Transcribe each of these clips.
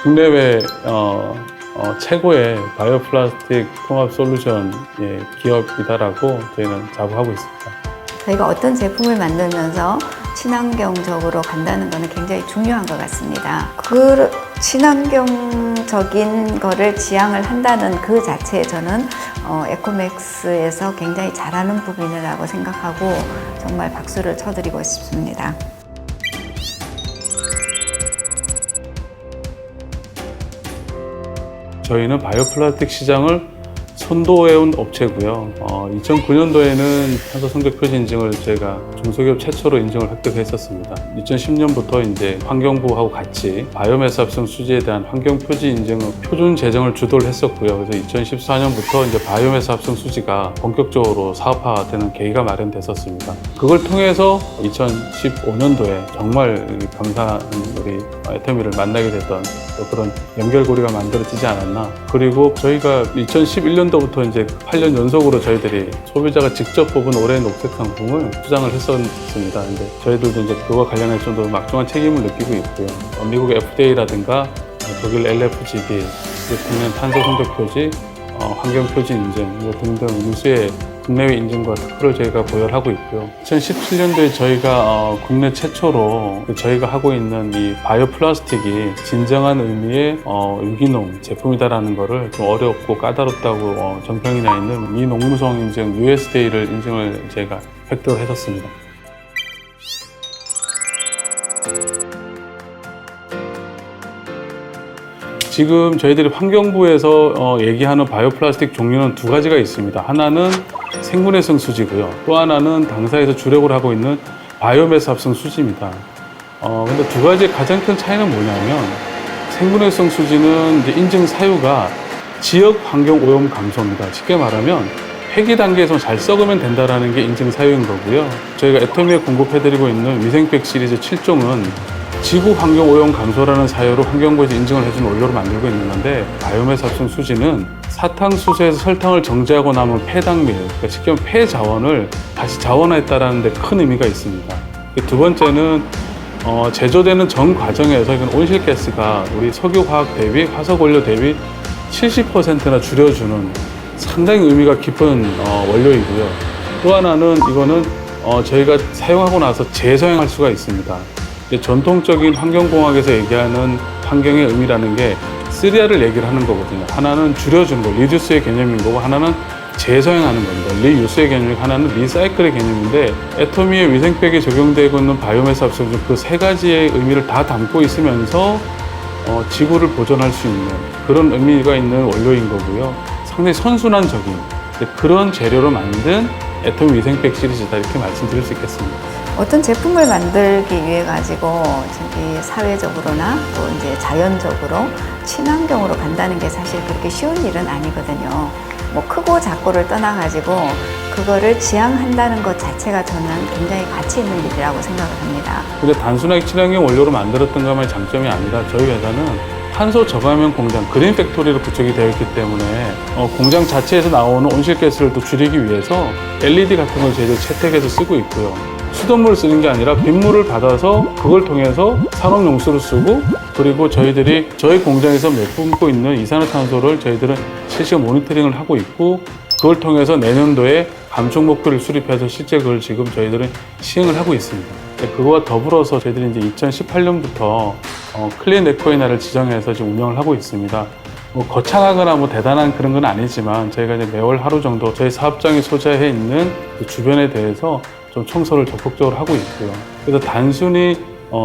국내외 최고의 바이오 플라스틱 통합 솔루션 기업이다라고 저희는 자부하고 있습니다. 저희가 어떤 제품을 만들면서 친환경적으로 간다는 것은 굉장히 중요한 것 같습니다. 그 친환경적인 거를 지향을 한다는 그 자체에 저는 에코맥스에서 굉장히 잘하는 부분이라고 생각하고 정말 박수를 쳐드리고 싶습니다. 저희는 바이오 플라스틱 시장을 선도해온 업체고요. 2009년도에는 탄소 성적 표시 인증을 저희가 중소기업 최초로 인증을 획득했었습니다. 2010년부터 이제 환경부하고 같이 바이오매스 합성 수지에 대한 환경 표지 인증 표준 제정을 주도를 했었고요. 그래서 2014년부터 이제 바이오매스 합성 수지가 본격적으로 사업화되는 계기가 마련됐었습니다. 그걸 통해서 2015년도에 정말 감사한 우리 애터미를 만나게 됐던 그런 연결고리가 만들어지지 않았나. 그리고 저희가 2011년도부터 이제 8년 연속으로 저희들이 소비자가 직접 뽑은 올해의 녹색 상품을 수상을 했었습니다. 근데 저희들도 이제 그와 관련해서 좀 더 막중한 책임을 느끼고 있고요. 미국 FDA라든가 독일 LFGB, 국내 탄소 성적 표지, 환경 표지 인증 등등 유수의 국내외 인증과 특허를 저희가 보유하고 있고요. 2017년도에 저희가 국내 최초로 저희가 하고 있는 이 바이오 플라스틱이 진정한 의미의 유기농 제품이다라는 거를 좀 어렵고 까다롭다고 정평이 나 있는 미농무성 인증 USDA를 인증을 저희가 획득을 했었습니다. 지금 저희들이 환경부에서 얘기하는 바이오 플라스틱 종류는 두 가지가 있습니다. 하나는 생분해성 수지고요. 또 하나는 당사에서 주력을 하고 있는 바이오매스 합성 수지입니다. 근데 두 가지의 가장 큰 차이는 뭐냐면 생분해성 수지는 이제 인증 사유가 지역 환경 오염 감소입니다. 쉽게 말하면 폐기 단계에서 잘 썩으면 된다는 게 인증 사유인 거고요. 저희가 애터미에 공급해드리고 있는 위생백 시리즈 7종은 지구 환경 오염 감소라는 사유로 환경부에서 인증을 해준 원료로 만들고 있는 건데, 바이오매스 합성 수지는 사탕수수에서 설탕을 정제하고 남은 폐당밀, 그러니까 쉽게 말하면 폐자원을 다시 자원화했다는 데 큰 의미가 있습니다. 두 번째는 제조되는 전 과정에서 이건 온실가스가 우리 석유화학 대비 화석원료 대비 70%나 줄여주는 상당히 의미가 깊은 원료이고요. 또 하나는 이거는 저희가 사용하고 나서 재사용할 수가 있습니다. 전통적인 환경공학에서 얘기하는 환경의 의미라는 게 3R을 얘기를 하는 거거든요. 하나는 줄여주는 거, 리듀스의 개념인 거고, 하나는 재사용하는 겁니다. 리유스의 개념이고, 하나는 리사이클의 개념인데, 애터미의 위생백에 적용되고 있는 바이오매스 합성 그 세 가지의 의미를 다 담고 있으면서 지구를 보존할 수 있는 그런 의미가 있는 원료인 거고요. 상당히 선순환적인 그런 재료로 만든 애터미 위생백 시리즈다, 이렇게 말씀드릴 수 있겠습니다. 어떤 제품을 만들기 위해 가지고 저기 사회적으로나 또 이제 자연적으로 친환경으로 간다는 게 사실 그렇게 쉬운 일은 아니거든요. 뭐 크고 작고를 떠나 가지고 그거를 지향한다는 것 자체가 저는 굉장히 가치 있는 일이라고 생각을 합니다. 근데 단순하게 친환경 원료로 만들었던 것만이 장점이 아니라 저희 회사는 탄소 저감형 공장, 그린 팩토리로 구축이 되어 있기 때문에 공장 자체에서 나오는 온실가스를 또 줄이기 위해서 LED 같은 걸 저희들 채택해서 쓰고 있고요. 수돗물을 쓰는 게 아니라 빗물을 받아서 그걸 통해서 산업용수로 쓰고, 그리고 저희들이 저희 공장에서 내뿜고 있는 이산화탄소를 저희들은 실시간 모니터링을 하고 있고, 그걸 통해서 내년도에 감축 목표를 수립해서 실제 그걸 지금 저희들은 시행을 하고 있습니다. 그거와 더불어서 저희들이 이제 2018년부터 클린 에코의 날을 지정해서 지금 운영을 하고 있습니다. 뭐 거창하거나 뭐 대단한 그런 건 아니지만 저희가 이제 매월 하루 정도 저희 사업장이 소재해 있는 그 주변에 대해서 좀 청소를 적극적으로 하고 있고요. 그래서 단순히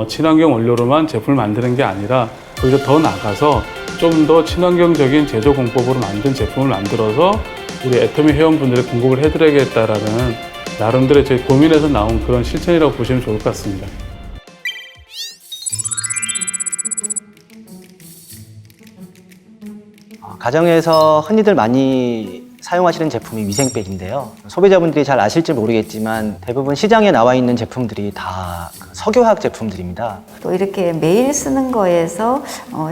친환경 원료로만 제품을 만드는 게 아니라 오히려 더 나가서 좀 더 친환경적인 제조 공법으로 만든 제품을 만들어서 우리 애터미 회원분들에 공급을 해드려야겠다라는 나름대로 저희 고민에서 나온 그런 실천이라고 보시면 좋을 것 같습니다. 가정에서 흔히들 많이 사용하시는 제품이 위생백인데요. 소비자분들이 잘 아실지 모르겠지만 대부분 시장에 나와 있는 제품들이 다 석유화학 제품들입니다. 또 이렇게 매일 쓰는 거에서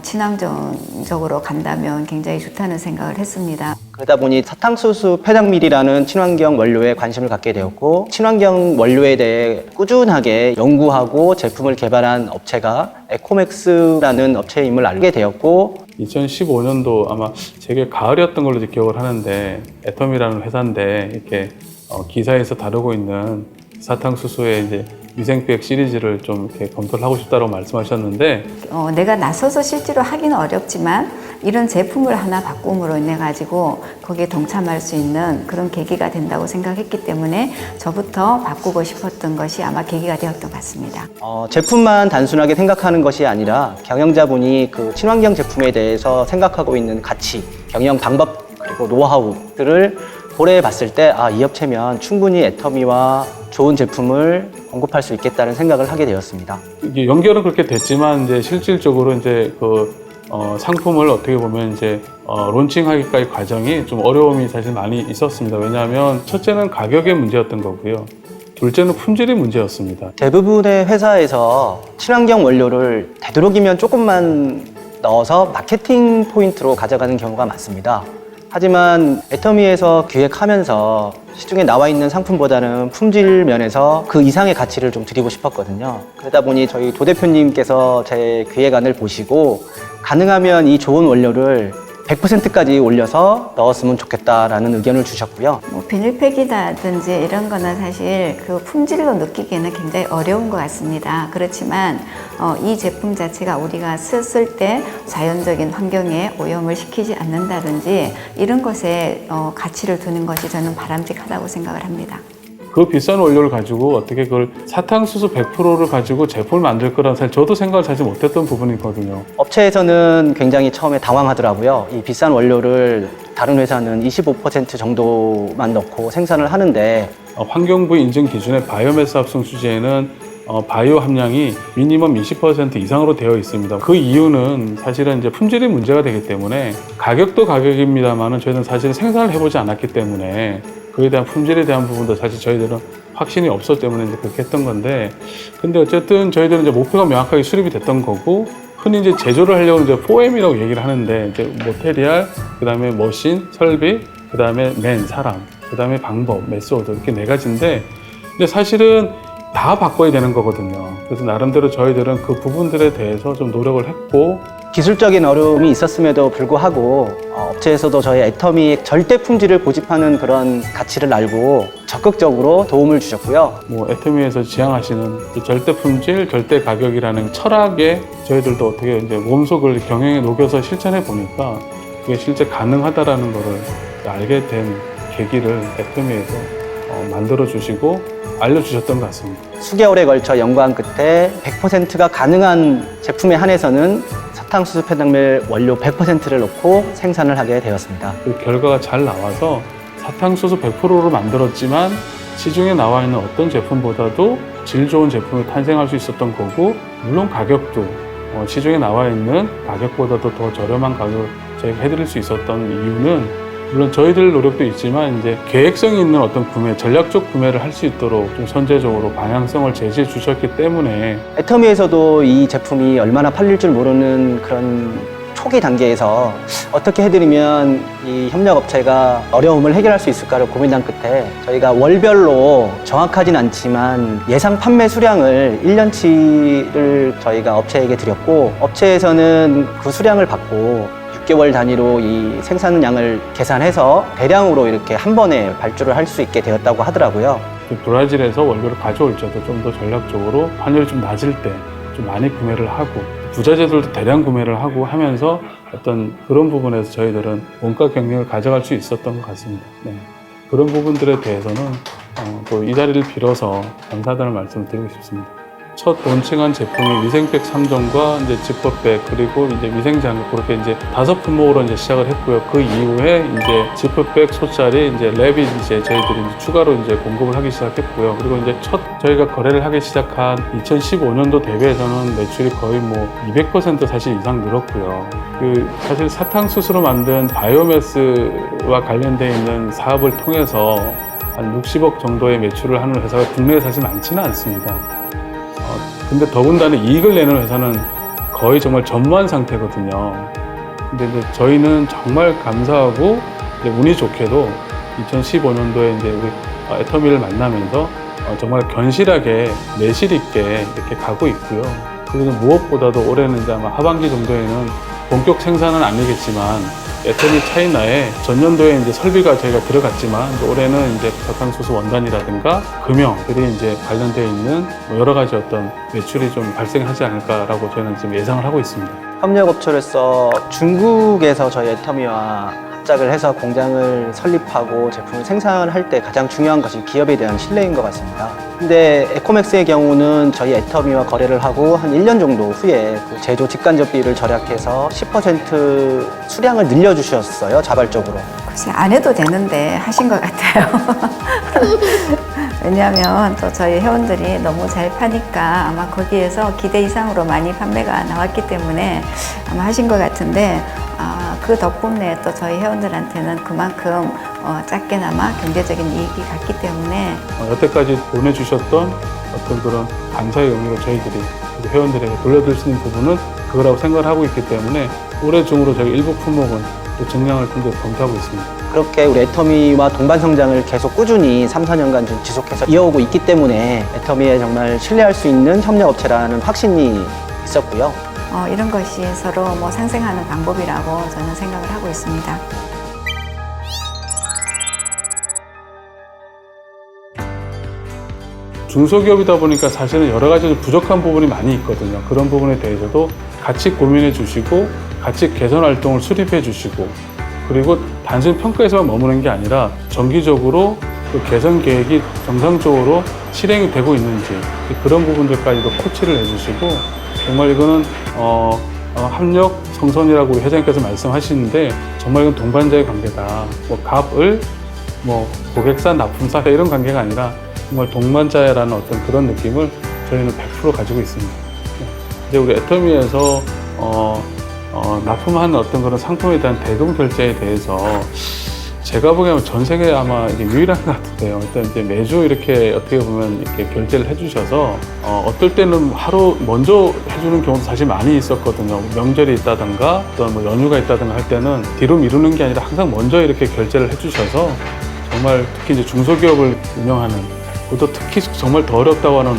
친환경적으로 간다면 굉장히 좋다는 생각을 했습니다. 그러다 보니 사탕수수 폐당밀이라는 친환경 원료에 관심을 갖게 되었고, 친환경 원료에 대해 꾸준하게 연구하고 제품을 개발한 업체가 에코맥스라는 업체임을 알게 되었고, 2015년도 아마 제게 가을이었던 걸로 기억을 하는데, 애텀이라는 회사인데 이렇게 기사에서 다루고 있는 사탕수수의 이제 위생백 시리즈를 좀 이렇게 검토를 하고 싶다고 말씀하셨는데, 내가 나서서 실제로 하기는 어렵지만 이런 제품을 하나 바꿈으로 인해 가지고 거기에 동참할 수 있는 그런 계기가 된다고 생각했기 때문에 저부터 바꾸고 싶었던 것이 아마 계기가 되었던 것 같습니다. 제품만 단순하게 생각하는 것이 아니라 경영자분이 그 친환경 제품에 대해서 생각하고 있는 가치, 경영 방법, 그리고 노하우들을 고려해 봤을 때, 이 업체면 충분히 애터미와 좋은 제품을 공급할 수 있겠다는 생각을 하게 되었습니다. 이게 연결은 그렇게 됐지만 이제 실질적으로 이제 상품을 어떻게 보면 이제 론칭하기까지 과정이 좀 어려움이 사실 많이 있었습니다. 왜냐하면 첫째는 가격의 문제였던 거고요. 둘째는 품질의 문제였습니다. 대부분의 회사에서 친환경 원료를 되도록이면 조금만 넣어서 마케팅 포인트로 가져가는 경우가 많습니다. 하지만 애터미에서 기획하면서 시중에 나와 있는 상품보다는 품질 면에서 그 이상의 가치를 좀 드리고 싶었거든요. 그러다 보니 저희 도 대표님께서 제 기획안을 보시고 가능하면 이 좋은 원료를 100%까지 올려서 넣었으면 좋겠다라는 의견을 주셨고요. 비닐팩이라든지 이런 거는 사실 그 품질로 느끼기에는 굉장히 어려운 것 같습니다. 그렇지만 이 제품 자체가 우리가 썼을 때 자연적인 환경에 오염을 시키지 않는다든지 이런 것에 가치를 두는 것이 저는 바람직하다고 생각을 합니다. 그 비싼 원료를 가지고 어떻게 그걸 사탕수수 100%를 가지고 제품을 만들 거라는 사실 저도 생각을 사실 못했던 부분이거든요. 업체에서는 굉장히 처음에 당황하더라고요. 이 비싼 원료를 다른 회사는 25% 정도만 넣고 생산을 하는데, 환경부 인증 기준의 바이오매스 합성 수지에는 바이오 함량이 미니멈 20% 이상으로 되어 있습니다. 그 이유는 사실은 이제 품질이 문제가 되기 때문에, 가격도 가격입니다만은 저희는 사실 생산을 해보지 않았기 때문에 그에 대한 품질에 대한 부분도 사실 저희들은 확신이 없었기 때문에 이제 그렇게 했던 건데, 근데 어쨌든 저희들은 이제 목표가 명확하게 수립이 됐던 거고, 흔히 이제 제조를 하려고 이제 4M이라고 얘기를 하는데, 이제 모테리얼, 그 다음에 머신, 설비, 그 다음에 사람, 그 다음에 방법, 메소드, 이렇게 4가지인데, 근데 사실은 다 바꿔야 되는 거거든요. 그래서 나름대로 저희들은 그 부분들에 대해서 좀 노력을 했고, 기술적인 어려움이 있었음에도 불구하고 업체에서도 저희 애터미 절대 품질을 고집하는 그런 가치를 알고 적극적으로 도움을 주셨고요. 애터미에서 지향하시는 이 절대 품질, 절대 가격이라는 철학에 저희들도 어떻게 이제 몸속을 경영에 녹여서 실천해 보니까 그게 실제 가능하다라는 거를 알게 된 계기를 애터미에서 만들어 주시고 알려주셨던 것 같습니다. 수개월에 걸쳐 연구한 끝에 100%가 가능한 제품에 한해서는 사탕수수 폐당밀 원료 100%를 넣고 생산을 하게 되었습니다. 그 결과가 잘 나와서 사탕수수 100%로 만들었지만 시중에 나와 있는 어떤 제품보다도 질 좋은 제품이 탄생할 수 있었던 거고, 물론 가격도 시중에 나와 있는 가격보다도 더 저렴한 가격을 저희가 해드릴 수 있었던 이유는, 물론 저희들 노력도 있지만 이제 계획성이 있는 어떤 구매, 전략적 구매를 할 수 있도록 좀 선제적으로 방향성을 제시해 주셨기 때문에, 애터미에서도 이 제품이 얼마나 팔릴 줄 모르는 그런 초기 단계에서 어떻게 해드리면 이 협력업체가 어려움을 해결할 수 있을까를 고민한 끝에 저희가 월별로 정확하진 않지만 예상 판매 수량을 1년치를 저희가 업체에게 드렸고, 업체에서는 그 수량을 받고 6개월 단위로 이 생산량을 계산해서 대량으로 이렇게 한 번에 발주를 할 수 있게 되었다고 하더라고요. 브라질에서 원료를 가져올 때도 좀 더 전략적으로 환율이 좀 낮을 때 좀 많이 구매를 하고, 부자재들도 대량 구매를 하고 하면서 어떤 그런 부분에서 저희들은 원가 경쟁을 가져갈 수 있었던 것 같습니다. 네. 그런 부분들에 대해서는 또 이 자리를 빌어서 감사하다는 말씀을 드리고 싶습니다. 첫 론칭한 제품이 위생백 3종과 이제 지퍼백, 그리고 이제 위생장갑, 그렇게 이제 5품목으로 이제 시작을 했고요. 그 이후에 이제 지퍼백, 소짜리, 이제 랩이 이제 저희들이 이제 추가로 이제 공급을 하기 시작했고요. 그리고 이제 첫 저희가 거래를 하기 시작한 2015년도 대비해서는 매출이 거의 200% 사실 이상 늘었고요. 사실 사탕수수로 만든 바이오매스와 관련되어 있는 사업을 통해서 한 60억 정도의 매출을 하는 회사가 국내에 사실 많지는 않습니다. 근데 더군다나 이익을 내는 회사는 거의 정말 전무한 상태거든요. 근데 이제 저희는 정말 감사하고 이제 운이 좋게도 2015년도에 이제 우리 애터미를 만나면서 정말 견실하게 내실 있게 이렇게 가고 있고요. 그리고 무엇보다도 올해는 이제 아마 하반기 정도에는 본격 생산은 아니겠지만 애터미 차이나에 전년도에 이제 설비가 저희가 들어갔지만 올해는 이제 사탕수수 원단이라든가 금형들이 이제 관련되어 있는 여러 가지 어떤 매출이 좀 발생하지 않을까라고 저희는 지금 예상을 하고 있습니다. 협력업체로서 중국에서 저희 애터미와 합작을 해서 공장을 설립하고 제품을 생산할 때 가장 중요한 것이 기업에 대한 신뢰인 것 같습니다. 근데 에코맥스의 경우는 저희 애터미와 거래를 하고 한 1년 정도 후에 그 제조 직간접비를 절약해서 10% 수량을 늘려주셨어요, 자발적으로. 글쎄, 안 해도 되는데 하신 것 같아요. 왜냐하면 또 저희 회원들이 너무 잘 파니까 아마 거기에서 기대 이상으로 많이 판매가 나왔기 때문에 아마 하신 것 같은데, 그 덕분에 또 저희 회원들한테는 그만큼 작게나마 경제적인 이익이 갔기 때문에 여태까지 보내주셨던 어떤 그런 감사의 의미로 저희들이 우리 회원들에게 돌려드릴 수 있는 부분은 그거라고 생각을 하고 있기 때문에 올해 중으로 저희 일부 품목은 또 증량을 굉장히 검토하고 있습니다. 그렇게 우리 애터미와 동반 성장을 계속 꾸준히 3, 4년간 좀 지속해서 이어오고 있기 때문에 애터미에 정말 신뢰할 수 있는 협력업체라는 확신이 있었고요. 이런 것이 서로 뭐 상생하는 방법이라고 저는 생각을 하고 있습니다. 중소기업이다 보니까 사실은 여러 가지 부족한 부분이 많이 있거든요. 그런 부분에 대해서도 같이 고민해 주시고 같이 개선 활동을 수립해 주시고 그리고 단순히 평가에서만 머무는 게 아니라 정기적으로 그 개선 계획이 정상적으로 실행이 되고 있는지 그런 부분들까지도 코치를 해주시고 정말 이거는 협력 성선이라고 우리 회장님께서 말씀하시는데 정말 이건 동반자의 관계다. 뭐 갑을 뭐 고객사 납품사 이런 관계가 아니라 정말 동반자라는 어떤 그런 느낌을 저희는 100% 가지고 있습니다. 이제 우리 애터미에서 납품하는 어떤 그런 상품에 대한 대금 결제에 대해서 제가 보기에는 전 세계에 아마 이게 유일한 것 같은데요. 일단 이제 매주 이렇게 어떻게 보면 이렇게 결제를 해주셔서 어떨 때는 하루 먼저 해주는 경우도 사실 많이 있었거든요. 명절이 있다든가 또는 뭐 연휴가 있다든가 할 때는 뒤로 미루는 게 아니라 항상 먼저 이렇게 결제를 해주셔서 정말 특히 이제 중소기업을 운영하는 그것도 특히 정말 더 어렵다고 하는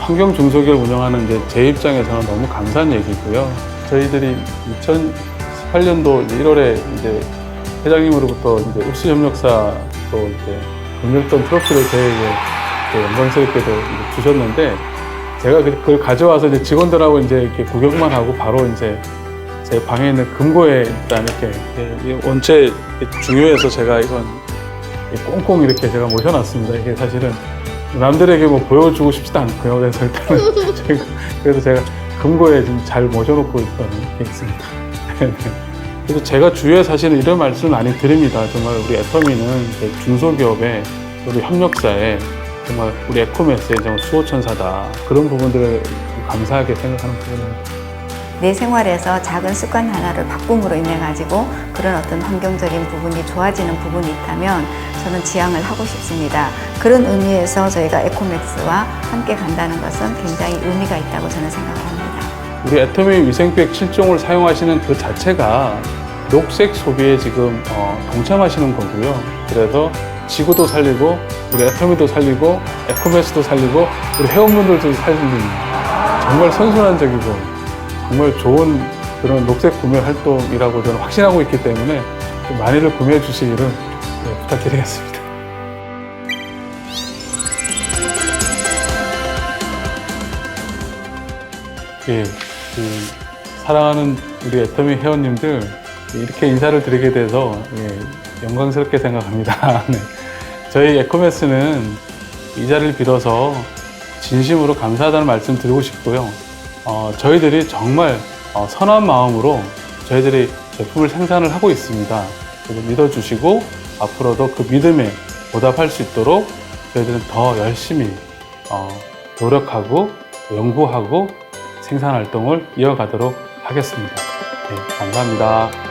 환경 중소기업을 운영하는 이제 제 입장에서는 너무 감사한 얘기고요. 저희들이 2018년도 1월에 이제 회장님으로부터 이제 읍수 협력사 또 이제 금일돈 트로피를 저에게 영광스럽게도 주셨는데 제가 그걸 가져와서 이제 직원들하고 이제 이렇게 구경만 하고 바로 이제 제 방에 있는 금고에 일단 이렇게 원체 중요해서 제가 이건 꽁꽁 이렇게 제가 모셔놨습니다. 이게 사실은 남들에게 뭐 보여주고 싶지도 않고요. 그래서 일단은 그래서 제가 금고에 좀 잘 모셔놓고 있던 게 있습니다. 그래서 제가 주위에 사실은 이런 말씀을 많이 드립니다. 정말 우리 애터미는 중소기업의 우리 협력사에 정말 우리 에코맥스의 정말 수호천사다. 그런 부분들을 감사하게 생각하는 부분입니다. 내 생활에서 작은 습관 하나를 바꿈으로 인해 가지고 그런 어떤 환경적인 부분이 좋아지는 부분이 있다면 저는 지향을 하고 싶습니다. 그런 의미에서 저희가 에코맥스와 함께 간다는 것은 굉장히 의미가 있다고 저는 생각을 합니다. 우리 애터미 위생백 7종을 사용하시는 그 자체가 녹색 소비에 지금 동참하시는 거고요. 그래서 지구도 살리고 우리 애터미도 살리고 에코맥스도 살리고 우리 회원분들도 살리는 정말 선순환적이고 정말 좋은 그런 녹색 구매 활동이라고 저는 확신하고 있기 때문에 좀 많이들 구매해 주시기를 부탁드리겠습니다. 예, 사랑하는 우리 애터미 회원님들 이렇게 인사를 드리게 돼서 영광스럽게 생각합니다. 네. 저희 에코맥스는 이 자리를 빌어서 진심으로 감사하다는 말씀 드리고 싶고요. 저희들이 정말 선한 마음으로 저희들이 제품을 생산을 하고 있습니다. 그래서 믿어주시고 앞으로도 그 믿음에 보답할 수 있도록 저희들은 더 열심히 노력하고 연구하고 생산 활동을 이어가도록 하겠습니다. 네, 감사합니다.